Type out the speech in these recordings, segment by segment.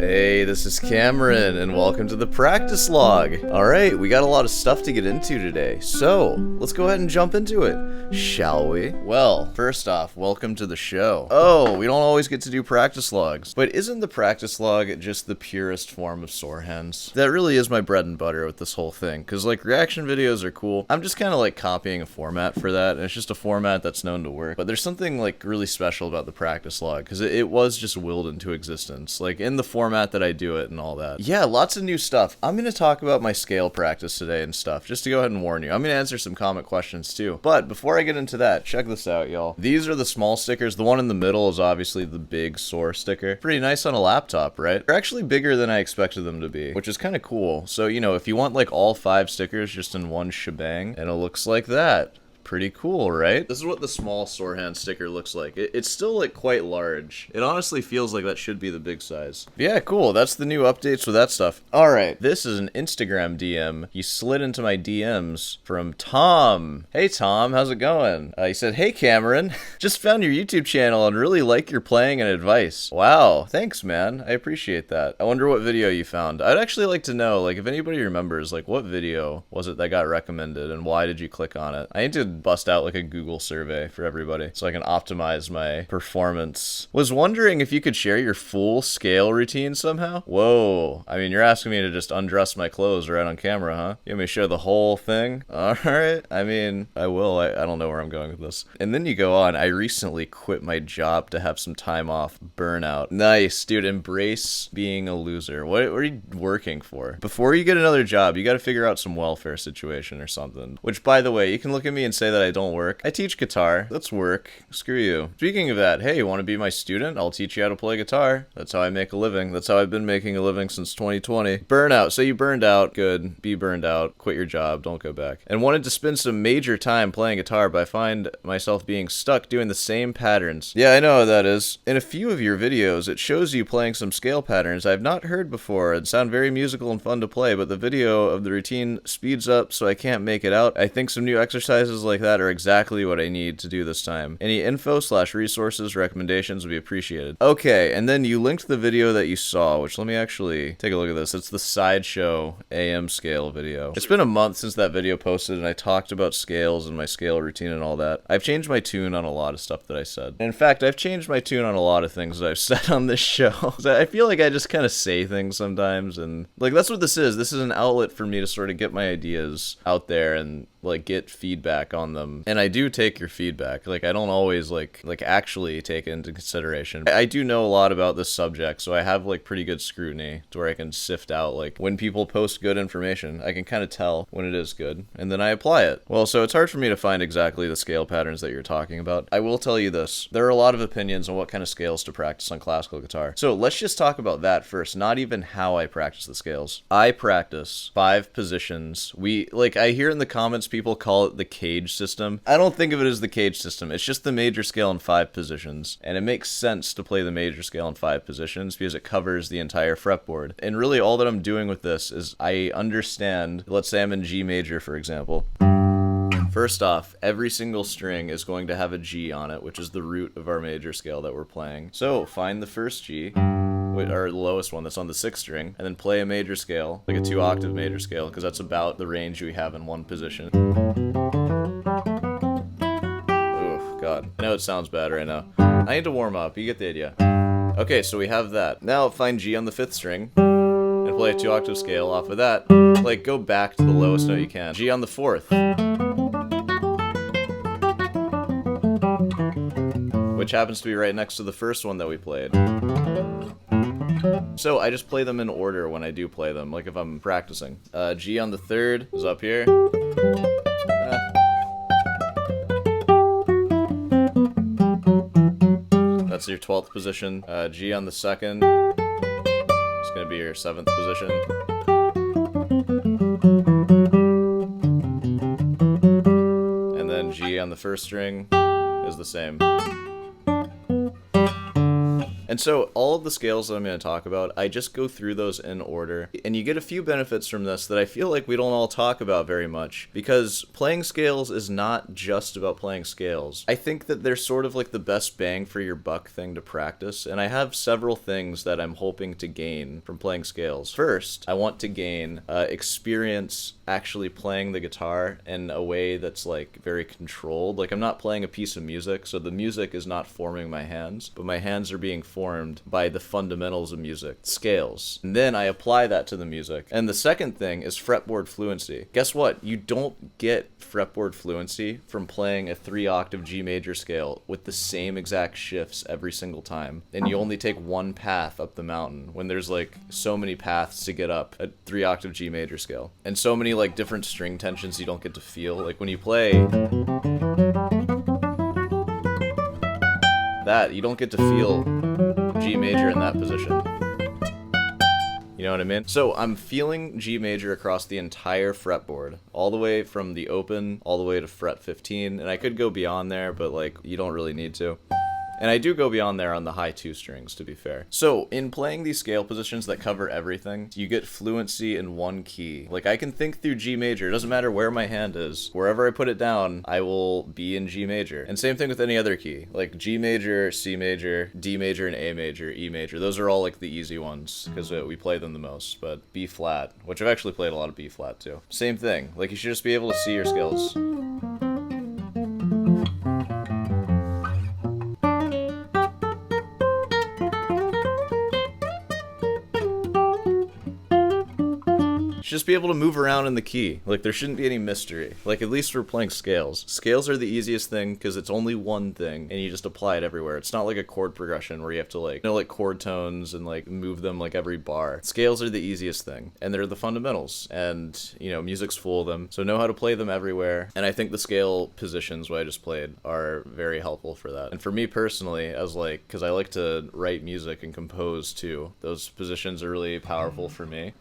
Hey, this is Cameron, and welcome to the practice log. Alright, we got a lot of stuff to get into today, so let's go ahead and jump into it, shall we? Well, first off, welcome to the show. Oh, we don't always get to do practice logs, but isn't the practice log just the purest form of sore hands? That really is my bread and butter with this whole thing, because like reaction videos are cool. I'm just kind of like copying a format for that, and it's just a format that's known to work. But there's something like really special about the practice log, because it was just willed into existence, like in the format that I do it and all that. Yeah, lots of new stuff. I'm going to talk about my scale practice today and stuff, just to go ahead and warn you. I'm going to answer some comment questions too. But before I get into that, check this out, y'all. These are the small stickers. The one in the middle is obviously the big sore sticker. Pretty nice on a laptop, right? They're actually bigger than I expected them to be, which is kind of cool. So, you know, if you want like all 5 stickers just in one shebang, and it looks like that. Pretty cool, right? This is what the small sore hand sticker looks like. It's still like quite large. It honestly feels like that should be the big size. Yeah, cool. That's the new updates with that stuff. All right, this is an Instagram DM. He slid into my DMs from Tom. Hey Tom, how's it going? He said, hey Cameron, just found your YouTube channel and really like your playing and advice. Wow, thanks man. I appreciate that. I wonder what video you found. I'd actually like to know, like if anybody remembers, like what video was it that got recommended and why did you click on it? I need to bust out like a Google survey for everybody so I can optimize my performance. Was wondering if you could share your full scale routine somehow? Whoa, I mean, you're asking me to just undress my clothes right on camera, huh? You want me to show the whole thing? Alright, I mean, I will. I don't know where I'm going with this. And then you go on, I recently quit my job to have some time off. Burnout. Nice, dude, embrace being a loser. What are you working for? Before you get another job, you gotta figure out some welfare situation or something. Which, by the way, you can look at me and say that I don't work. I teach guitar. That's work. Screw you. Speaking of that, hey, you want to be my student? I'll teach you how to play guitar. That's how I make a living. That's how I've been making a living since 2020. Burnout. So you burned out. Good. Be burned out. Quit your job. Don't go back. And wanted to spend some major time playing guitar, but I find myself being stuck doing the same patterns. Yeah, I know how that is. In a few of your videos, it shows you playing some scale patterns I've not heard before and sound very musical and fun to play, but the video of the routine speeds up so I can't make it out. I think some new exercises like that are exactly what I need to do this time. Any info/resources recommendations would be appreciated. Okay, and then you linked the video that you saw, which let me actually take a look at this. It's the Sideshow AM scale video. It's been a month since that video posted and I talked about scales and my scale routine and all that. I've changed my tune on a lot of stuff that I said. In fact, I've changed my tune on a lot of things that I've said on this show. I feel like I just kind of say things sometimes, and like that's what this is. This is an outlet for me to sort of get my ideas out there and like get feedback on them. And I do take your feedback. Like I don't always like actually take it into consideration. I do know a lot about this subject, so I have like pretty good scrutiny to where I can sift out like when people post good information. I can kind of tell when it is good, and then I apply it. Well, so it's hard for me to find exactly the scale patterns that you're talking about. I will tell you this. There are a lot of opinions on what kind of scales to practice on classical guitar. So let's just talk about that first, not even how I practice the scales. I practice 5 positions. I hear in the comments people call it the cage system. I don't think of it as the cage system. It's just the major scale in 5 positions. And it makes sense to play the major scale in 5 positions because it covers the entire fretboard. And really all that I'm doing with this is I understand, let's say I'm in G major, for example. First off, every single string is going to have a G on it, which is the root of our major scale that we're playing. So find the first G, or the lowest one that's on the 6th string, and then play a major scale, like a 2-octave major scale, because that's about the range we have in one position. Oh, God. I know it sounds bad right now. I need to warm up. You get the idea. Okay, so we have that. Now find G on the 5th string, and play a 2-octave scale off of that. Like, go back to the lowest note you can. G on the 4th. Which happens to be right next to the first one that we played. So I just play them in order when I do play them, like if I'm practicing. G on the 3rd is up here. That's your 12th position. G on the 2nd is going to be your 7th position. And then G on the 1st string is the same. And so all of the scales that I'm going to talk about, I just go through those in order. And you get a few benefits from this that I feel like we don't all talk about very much, because playing scales is not just about playing scales. I think that they're sort of like the best bang for your buck thing to practice, and I have several things that I'm hoping to gain from playing scales. First, I want to gain experience actually playing the guitar in a way that's like very controlled. Like, I'm not playing a piece of music, so the music is not forming my hands, but my hands are being formed by the fundamentals of music, scales. And then I apply that to the music. And the second thing is fretboard fluency. Guess what? You don't get fretboard fluency from playing a 3-octave G major scale with the same exact shifts every single time, and you only take one path up the mountain when there's like so many paths to get up a 3-octave G major scale, and so many like different string tensions you don't get to feel. Like when you play that, you don't get to feel G major in that position. You know what I mean? So I'm feeling G major across the entire fretboard, all the way from the open all the way to fret 15, and I could go beyond there, but like you don't really need to. And I do go beyond there on the high 2 strings, to be fair. So, in playing these scale positions that cover everything, you get fluency in one key. Like, I can think through G major. It doesn't matter where my hand is. Wherever I put it down, I will be in G major. And same thing with any other key. Like, G major, C major, D major, and A major, E major. Those are all, like, the easy ones, because we play them the most. But B flat, which I've actually played a lot of B flat, too. Same thing. Like, you should just be able to see your scales. Just be able to move around in the key. Like, there shouldn't be any mystery. Like, at least we're playing scales. Scales are the easiest thing because it's only one thing and you just apply it everywhere. It's not like a chord progression where you have to like, you know, like chord tones and like move them like every bar. Scales are the easiest thing, and they're the fundamentals, and you know, music's full of them, so know how to play them everywhere. And I think the scale positions what I just played are very helpful for that. And for me personally, as like, because I like to write music and compose too, those positions are really powerful for me.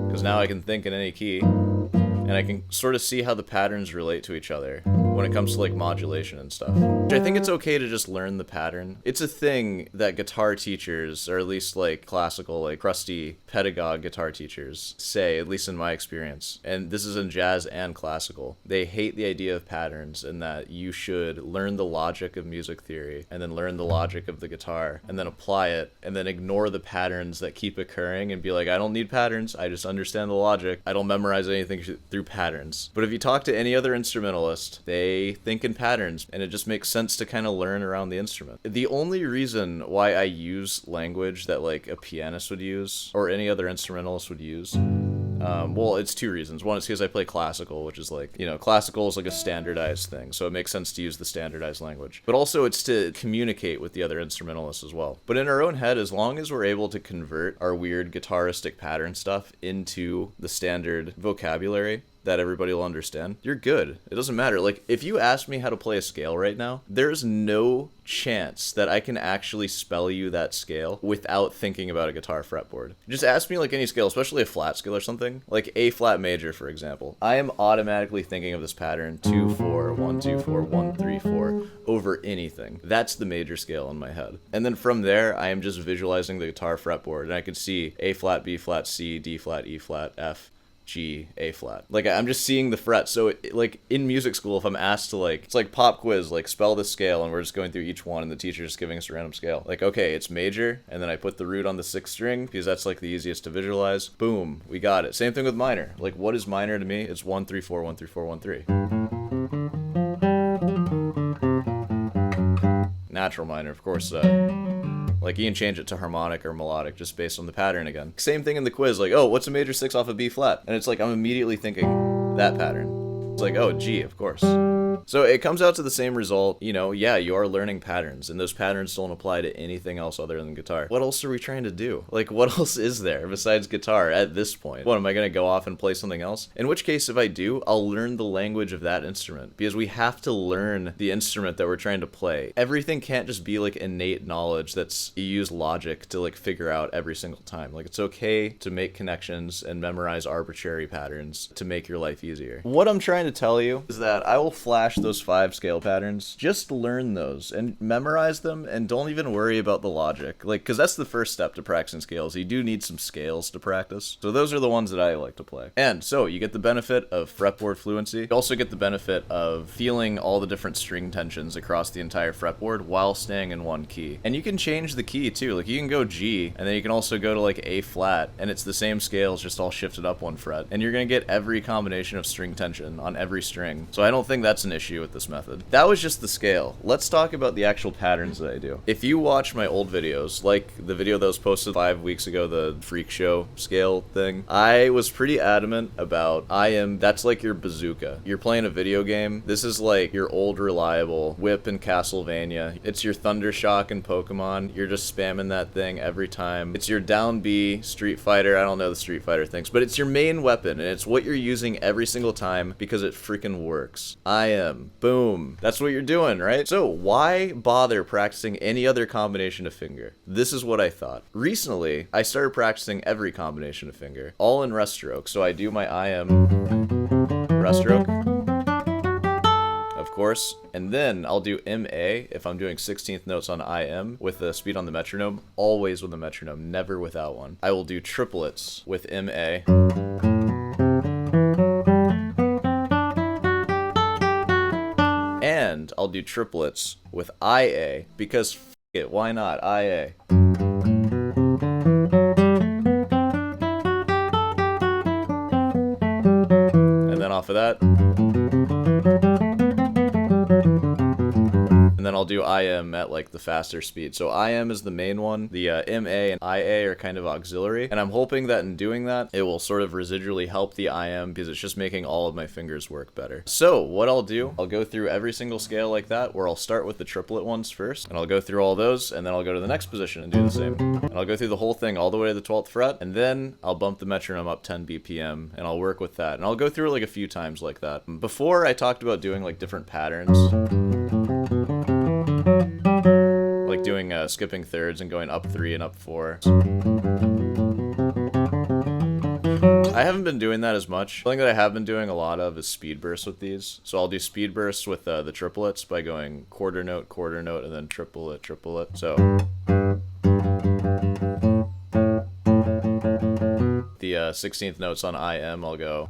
Because now I can think in any key, and I can sort of see how the patterns relate to each other when it comes to like modulation and stuff. I think it's okay to just learn the pattern. It's a thing that guitar teachers, or at least like classical, like crusty pedagogue guitar teachers say, at least in my experience, and this is in jazz and classical, they hate the idea of patterns, and that you should learn the logic of music theory and then learn the logic of the guitar and then apply it and then ignore the patterns that keep occurring and be like, I don't need patterns, I just understand the logic, I don't memorize anything through patterns. But if you talk to any other instrumentalist, they think in patterns, and it just makes sense to kind of learn around the instrument. The only reason why I use language that like a pianist would use or any other instrumentalist would use, well, it's two reasons. One is because I play classical, which is like, you know, classical is like a standardized thing, so it makes sense to use the standardized language. But also it's to communicate with the other instrumentalists as well. But in our own head, as long as we're able to convert our weird guitaristic pattern stuff into the standard vocabulary that everybody will understand, you're good. It doesn't matter. Like, if you ask me how to play a scale right now, there's no chance that I can actually spell you that scale without thinking about a guitar fretboard. Just ask me like any scale, especially a flat scale or something, like A flat major, for example. I am automatically thinking of this pattern 2-4, 1-2-4, 1-3-4 over anything. That's the major scale in my head. And then from there, I am just visualizing the guitar fretboard, and I can see A flat, B flat, C, D flat, E flat, F, G, A flat. Like, I'm just seeing the frets. So like in music school, if I'm asked to like, it's like pop quiz, like spell this scale, and we're just going through each one and the teacher's just giving us a random scale. Like, okay, it's major, and then I put the root on the 6th string because that's like the easiest to visualize. Boom, we got it. Same thing with minor. Like, what is minor to me? It's 1-3-4, 1-3-4, 1-3. Natural minor, of course. Like, you can change it to harmonic or melodic just based on the pattern again. Same thing in the quiz, like, oh, what's a major 6 off of B flat? And it's like, I'm immediately thinking that pattern. It's like, oh, G, of course. So it comes out to the same result. You know, yeah, you are learning patterns, and those patterns don't apply to anything else other than guitar. What else are we trying to do? Like, what else is there besides guitar at this point? What, am I going to go off and play something else? In which case, if I do, I'll learn the language of that instrument, because we have to learn the instrument that we're trying to play. Everything can't just be like innate knowledge that's, you use logic to like figure out every single time. Like, it's okay to make connections and memorize arbitrary patterns to make your life easier. What I'm trying to tell you is that I will flash flash those 5 scale patterns, just learn those and memorize them, and don't even worry about the logic. Like, because that's the first step to practicing scales. You do need some scales to practice. So those are the ones that I like to play. And so you get the benefit of fretboard fluency. You also get the benefit of feeling all the different string tensions across the entire fretboard while staying in one key. And you can change the key too. Like, you can go G, and then you can also go to like A flat, and it's the same scales, just all shifted up 1 fret. And you're gonna get every combination of string tension on every string. So I don't think that's an issue with this method. That was just the scale. Let's talk about the actual patterns that I do. If you watch my old videos, like the video that was posted 5 weeks ago, the freak show scale thing, I was pretty adamant about that's like your bazooka. You're playing a video game. This is like your old reliable whip in Castlevania. It's your Thundershock in Pokemon. You're just spamming that thing every time. It's your down B Street Fighter. I don't know the Street Fighter things, but it's your main weapon, and it's what you're using every single time because it freaking works. Boom. That's what you're doing, right? So why bother practicing any other combination of finger? This is what I thought. Recently, I started practicing every combination of finger, all in rest stroke. So I do my rest stroke, of course, and then I'll do MA if I'm doing 16th notes on IM with the speed on the metronome, always with the metronome, never without one. I will do triplets with MA. And I'll do triplets with IA, because f it, why not? IA. And then off of that, and then I'll do IM at like the faster speed. So IM is the main one. The MA and IA are kind of auxiliary. And I'm hoping that in doing that, it will sort of residually help the IM because it's just making all of my fingers work better. So what I'll do, I'll go through every single scale like that, where I'll start with the triplet ones first, and I'll go through all those, and then I'll go to the next position and do the same. And I'll go through the whole thing all the way to the 12th fret, and then I'll bump the metronome up 10 BPM, and I'll work with that. And I'll go through it like a few times like that. Before, I talked about doing like different patterns, like doing skipping thirds and going up 3 and up 4. I haven't been doing that as much. The thing that I have been doing a lot of is speed bursts with these. So I'll do speed bursts with the triplets by going quarter note, and then triplet, triplet. So the 16th notes on IM, I'll go.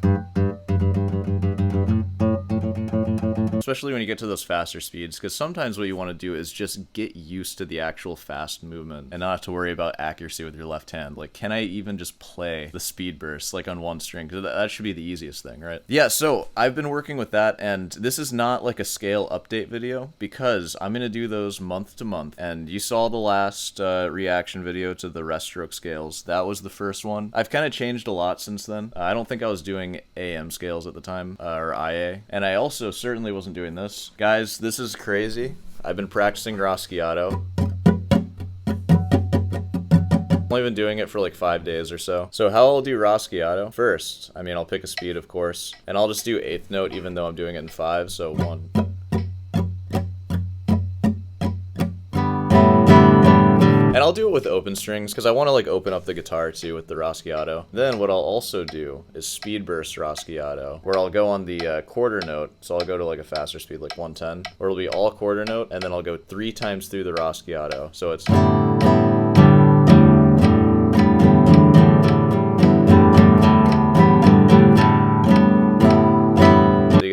Especially when you get to those faster speeds, because sometimes what you want to do is just get used to the actual fast movement and not have to worry about accuracy with your left hand. Like, can I even just play the speed burst like on one string? Because that should be the easiest thing, right? Yeah, so I've been working with that, and this is not like a scale update video because I'm going to do those month to month. And you saw the last reaction video to the rest stroke scales. That was the first one. I've kind of changed a lot since then. I don't think I was doing AM scales at the time, or IA. And I also certainly wasn't doing this. Guys, this is crazy. I've been practicing Raschiato. I've only been doing it for like 5 days or so. So how I'll do Raschiato, first, I mean, I'll pick a speed, of course, and I'll just do 8th note even though I'm doing it in 5, so 1. And I'll do it with open strings because I want to like open up the guitar too with the Raschiato. Then what I'll also do is speed burst Raschiato, where I'll go on the quarter note. So I'll go to like a faster speed, like 110, where it'll be all quarter note, and then I'll go 3 times through the Raschiato. So it's...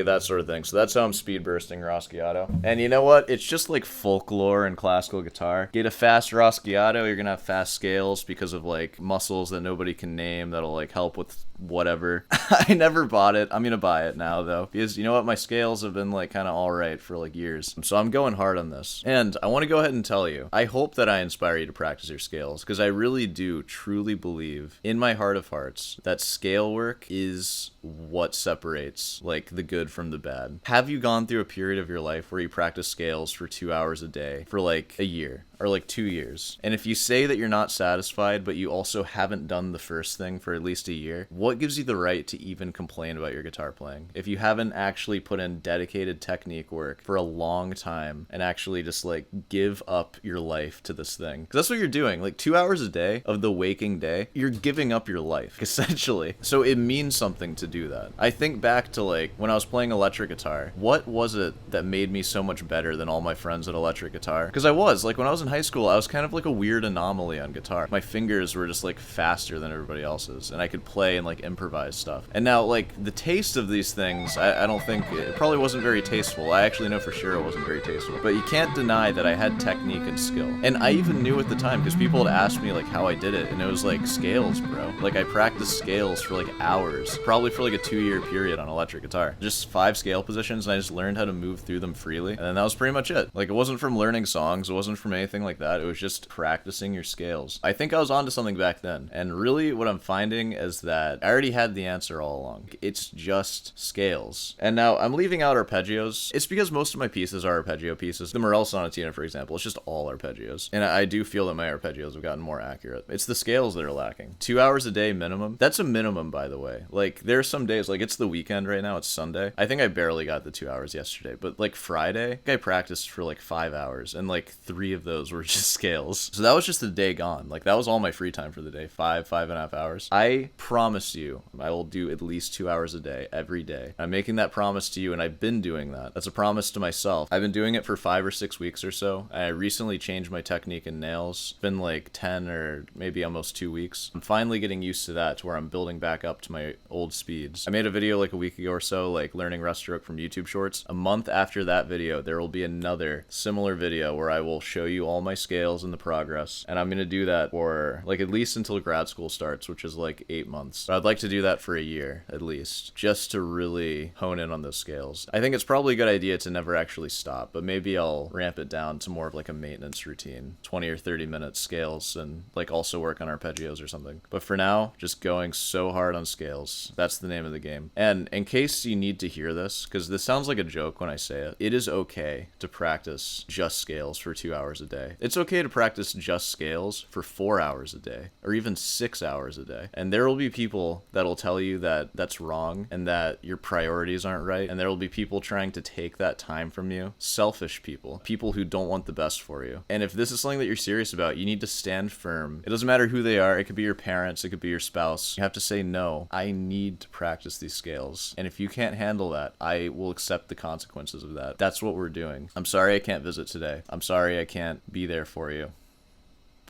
that sort of thing. So that's how I'm speed bursting Raschiato. And you know what? It's just like folklore and classical guitar. Get a fast Raschiato, you're gonna have fast scales because of like muscles that nobody can name that'll like help with whatever. I never bought it. I'm gonna buy it now though, because you know what? My scales have been like kind of alright for like years. So I'm going hard on this. And I want to go ahead and tell you, I hope that I inspire you to practice your scales, because I really do truly believe in my heart of hearts that scale work is what separates like the good from the bad. Have you gone through a period of your life where you practice scales for 2 hours a day for like a year? are like 2 years. And if you say that you're not satisfied, but you also haven't done the first thing for at least a year, what gives you the right to even complain about your guitar playing? If you haven't actually put in dedicated technique work for a long time and actually just like give up your life to this thing. 'Cause that's what you're doing. Like 2 hours a day of the waking day, you're giving up your life, essentially. So it means something to do that. I think back to like when I was playing electric guitar, what was it that made me so much better than all my friends at electric guitar? Because I was, like when I was in high school, I was kind of like a weird anomaly on guitar. My fingers were just like faster than everybody else's, and I could play and like improvise stuff. And now like the taste of these things, I don't think, it probably wasn't very tasteful. I actually know for sure it wasn't very tasteful. But you can't deny that I had technique and skill. And I even knew at the time, because people had asked me like how I did it, and it was like scales, bro. Like I practiced scales for like hours, probably for like a 2-year period on electric guitar. Just 5 scale positions, and I just learned how to move through them freely. And then that was pretty much it. Like it wasn't from learning songs, it wasn't from anything like that. It was just practicing your scales. I think I was onto something back then. And really what I'm finding is that I already had the answer all along. It's just scales. And now I'm leaving out arpeggios. It's because most of my pieces are arpeggio pieces. The Morel Sonatina, for example, it's just all arpeggios. And I do feel that my arpeggios have gotten more accurate. It's the scales that are lacking. 2 hours a day minimum. That's a minimum, by the way. Like there are some days, like it's the weekend right now, it's Sunday. I think I barely got the 2 hours yesterday, but like Friday, I practiced for like 5 hours, and like 3 of those were just scales. So that was just the day gone. Like that was all my free time for the day. 5.5 hours. I promise you, I will do at least 2 hours a day, every day. I'm making that promise to you, and I've been doing that. That's a promise to myself. I've been doing it for 5 or 6 weeks or so. I recently changed my technique in nails. It's been like 10 or maybe almost 2 weeks. I'm finally getting used to that, to where I'm building back up to my old speeds. I made a video like a week ago or so, like learning rest stroke from YouTube Shorts. A month after that video, there will be another similar video where I will show you all my scales and the progress. And I'm going to do that for like at least until grad school starts, which is like 8 months. But I'd like to do that for a year at least, just to really hone in on those scales. I think it's probably a good idea to never actually stop, but maybe I'll ramp it down to more of like a maintenance routine, 20 or 30 minute scales, and like also work on arpeggios or something. But for now, just going so hard on scales. That's the name of the game. And in case you need to hear this, because this sounds like a joke when I say it, it is okay to practice just scales for 2 hours a day. It's okay to practice just scales for 4 hours a day, or even 6 hours a day. And there will be people that'll tell you that that's wrong and that your priorities aren't right. And there will be people trying to take that time from you. Selfish people. People who don't want the best for you. And if this is something that you're serious about, you need to stand firm. It doesn't matter who they are. It could be your parents. It could be your spouse. You have to say, no, I need to practice these scales. And if you can't handle that, I will accept the consequences of that. That's what we're doing. I'm sorry I can't visit today. I'm sorry I can't be there for you.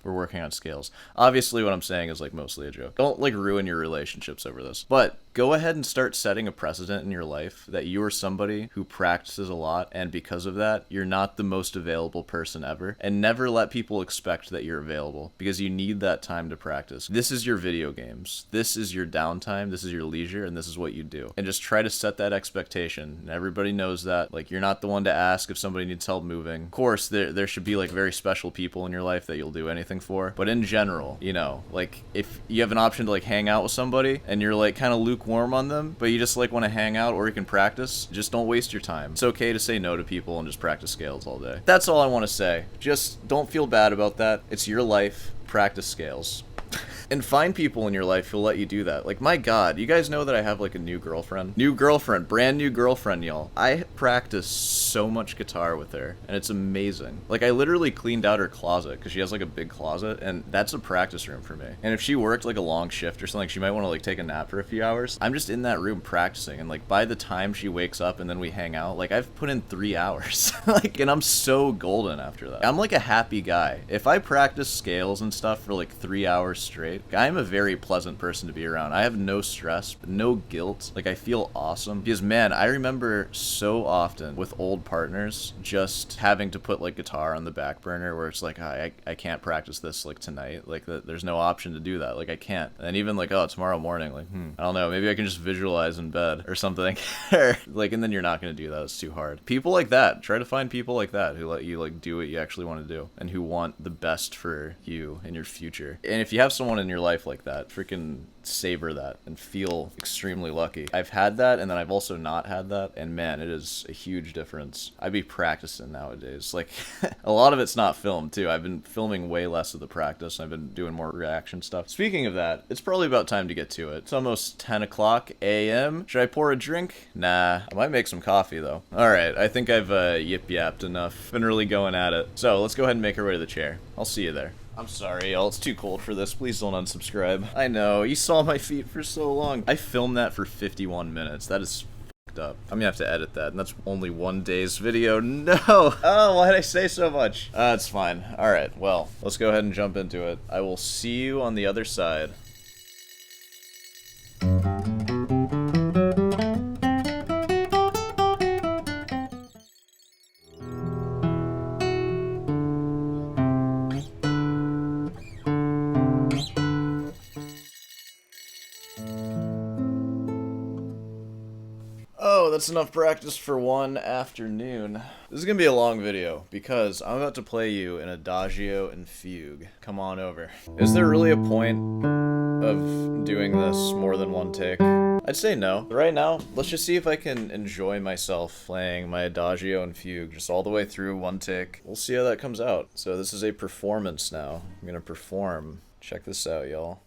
We're working on scales. Obviously, what I'm saying is like mostly a joke. Don't like ruin your relationships over this. But go ahead and start setting a precedent in your life that you are somebody who practices a lot, and because of that, you're not the most available person ever. And never let people expect that you're available, because you need that time to practice. This is your video games. This is your downtime. This is your leisure, and this is what you do. And just try to set that expectation. And everybody knows that. Like, you're not the one to ask if somebody needs help moving. Of course, there should be like very special people in your life that you'll do anything for. But in general, you know, like if you have an option to like hang out with somebody and you're like kind of lukewarm on them, but you just like want to hang out or you can practice, just don't waste your time. It's okay to say no to people and just practice scales all day. That's all I want to say. Just don't feel bad about that. It's your life. Practice scales. And find people in your life who'll let you do that. Like, my God, you guys know that I have like a new girlfriend? New girlfriend, brand new girlfriend, y'all. I practice so much guitar with her, and it's amazing. Like, I literally cleaned out her closet, because she has like a big closet, and that's a practice room for me. And if she worked like a long shift or something, she might want to like take a nap for a few hours. I'm just in that room practicing, and like by the time she wakes up and then we hang out, like I've put in 3 hours. Like, and I'm so golden after that. I'm like a happy guy. If I practice scales and stuff for like 3 hours straight, I'm a very pleasant person to be around. I have no stress, no guilt. Like, I feel awesome. Because, man, I remember so often with old partners just having to put like guitar on the back burner, where it's like, I can't practice this like tonight. Like, there's no option to do that. Like, I can't. And even like, oh, tomorrow morning, like, I don't know, maybe I can just visualize in bed or something. Like, and then you're not going to do that. It's too hard. People like that. Try to find people like that who let you like do what you actually want to do and who want the best for you in your future. And if you have someone in your life like that. Freaking savor that and feel extremely lucky. I've had that, and then I've also not had that, and man, it is a huge difference. I'd be practicing nowadays. Like, a lot of it's not filmed, too. I've been filming way less of the practice. I've been doing more reaction stuff. Speaking of that, it's probably about time to get to it. It's almost 10 o'clock a.m. Should I pour a drink? Nah. I might make some coffee, though. Alright, I think I've yip-yapped enough. Been really going at it. So, let's go ahead and make our way to the chair. I'll see you there. I'm sorry, y'all. It's too cold for this. Please don't unsubscribe. I know. You saw my feet for so long. I filmed that for 51 minutes. That is fucked up. I'm gonna have to edit that, and that's only one day's video. No! Oh, why did I say so much? It's fine. Alright, well, let's go ahead and jump into it. I will see you on the other side. Oh, that's enough practice for one afternoon. This is gonna be a long video, because I'm about to play you an Adagio and Fugue. Come on over. Is there really a point of doing this more than one take? I'd say no. Right now, let's just see if I can enjoy myself playing my Adagio and Fugue just all the way through one take. We'll see how that comes out. So this is a performance now. I'm gonna perform. Check this out, y'all.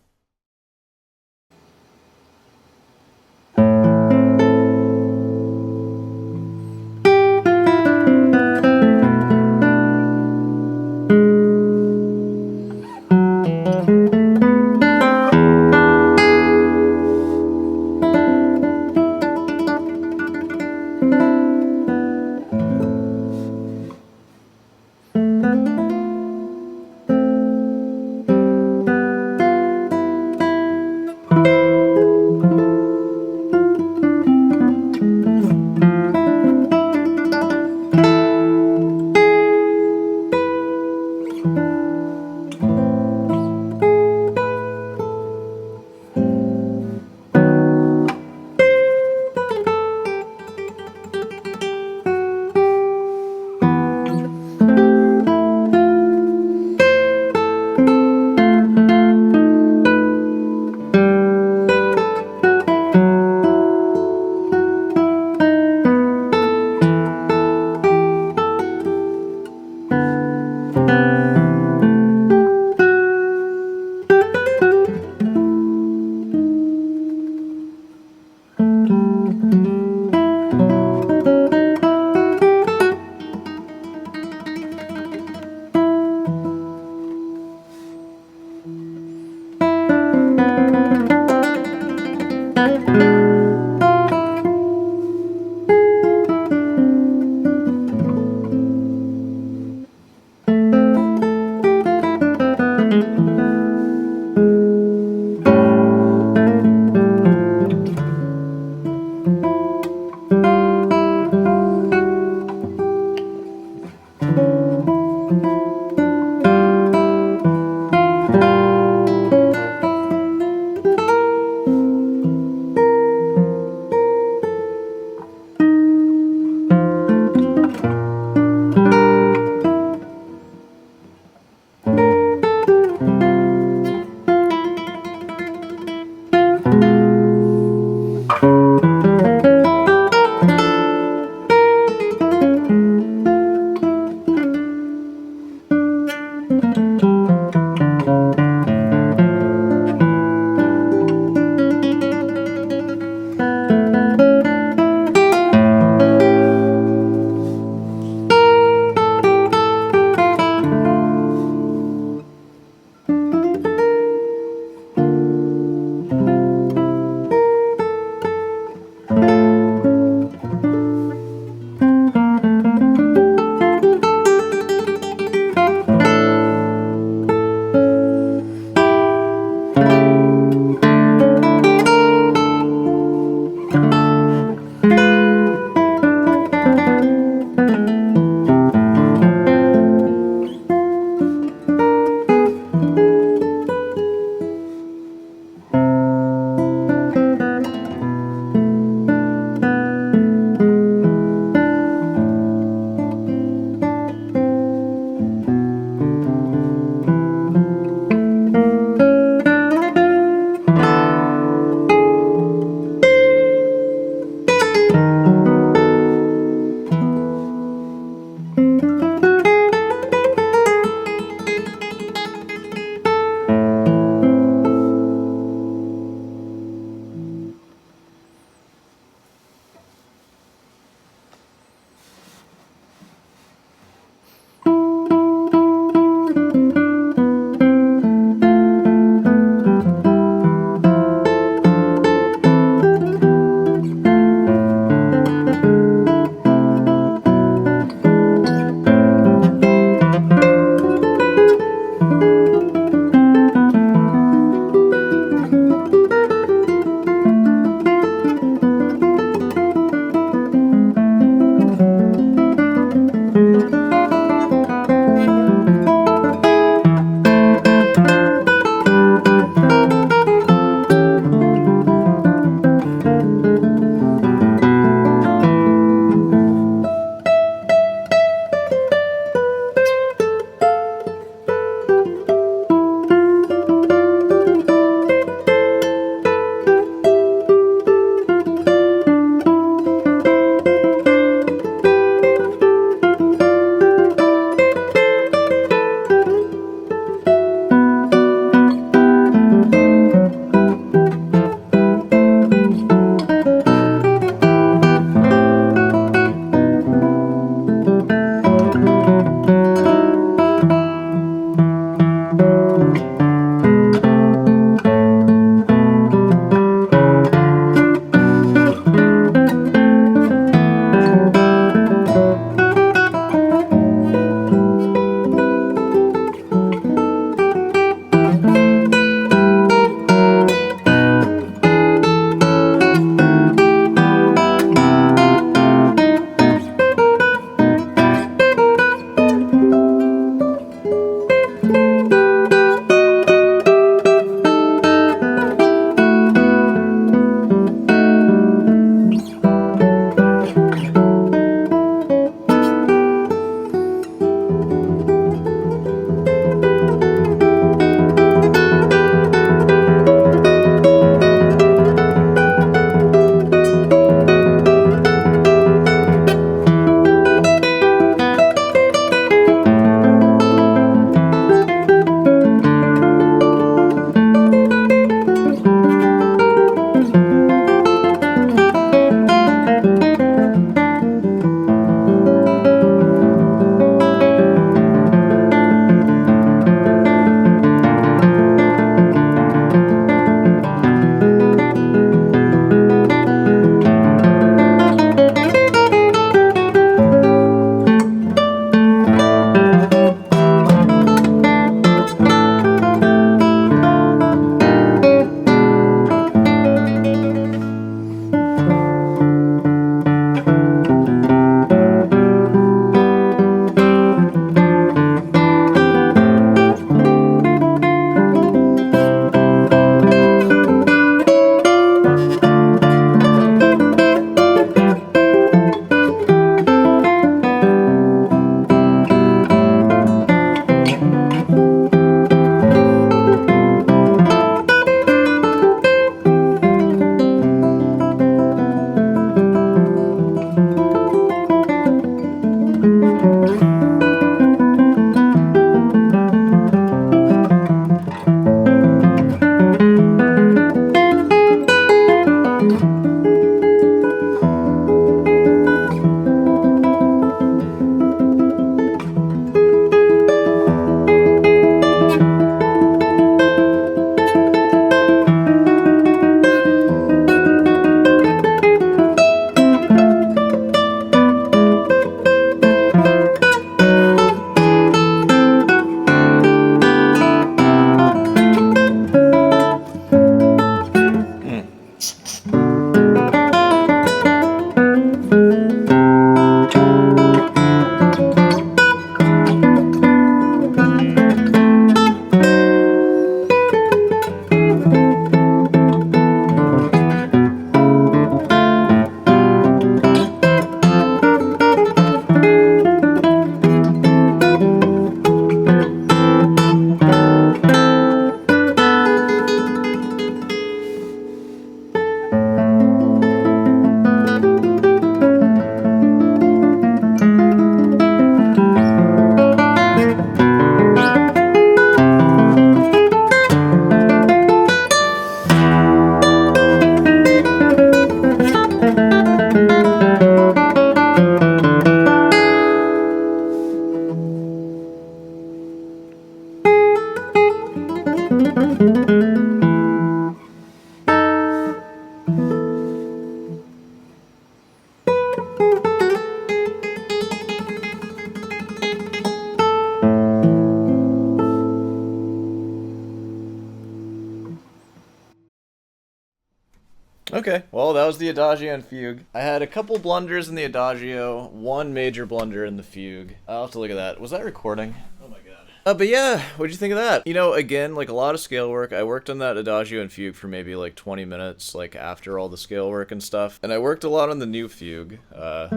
Okay, well, that was the Adagio and Fugue. I had a couple blunders in the Adagio, one major blunder in the Fugue. I'll have to look at that. Was that recording? Oh my god. But yeah, what'd you think of that? You know, again, like a lot of scale work. I worked on that Adagio and Fugue for maybe like 20 minutes, like after all the scale work and stuff. And I worked a lot on the new Fugue. Whoa.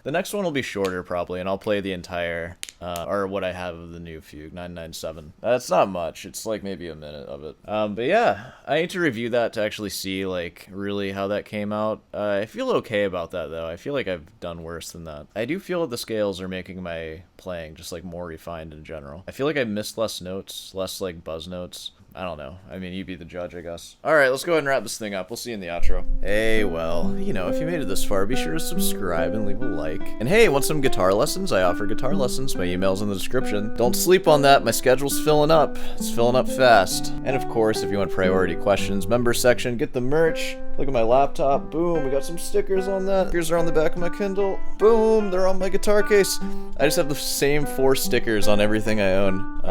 The next one will be shorter probably, and I'll play the entire, or what I have of the new Fugue, 997. That's not much, it's like maybe a minute of it. But yeah, I need to review that to actually see, like, really how that came out. I feel okay about that, though. I feel like I've done worse than that. I do feel that the scales are making my playing just, like, more refined in general. I feel like I missed less notes, less, like, buzz notes. I don't know. I mean, you be the judge, I guess. Alright, let's go ahead and wrap this thing up. We'll see you in the outro. Hey, well, you know, if you made it this far, be sure to subscribe and leave a like. And hey, want some guitar lessons? I offer guitar lessons. My email's in the description. Don't sleep on that. My schedule's filling up. It's filling up fast. And of course, if you want priority questions, member section, get the merch. Look at my laptop. Boom, we got some stickers on that. Stickers are on the back of my Kindle. Boom, they're on my guitar case. I just have the same 4 stickers on everything I own.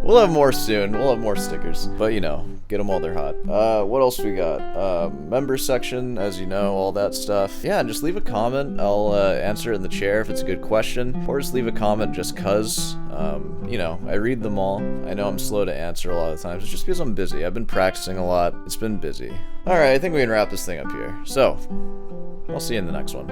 We'll have more soon. We'll have more stickers. But, you know, get them while they're hot. What else we got? Member section, as you know, all that stuff. Yeah, and just leave a comment. I'll answer it in the chair if it's a good question. Or just leave a comment just cause. You know, I read them all. I know I'm slow to answer a lot of times. It's just because I'm busy. I've been practicing a lot. It's been busy. Alright, I think we can wrap this thing up here. So, I'll see you in the next one.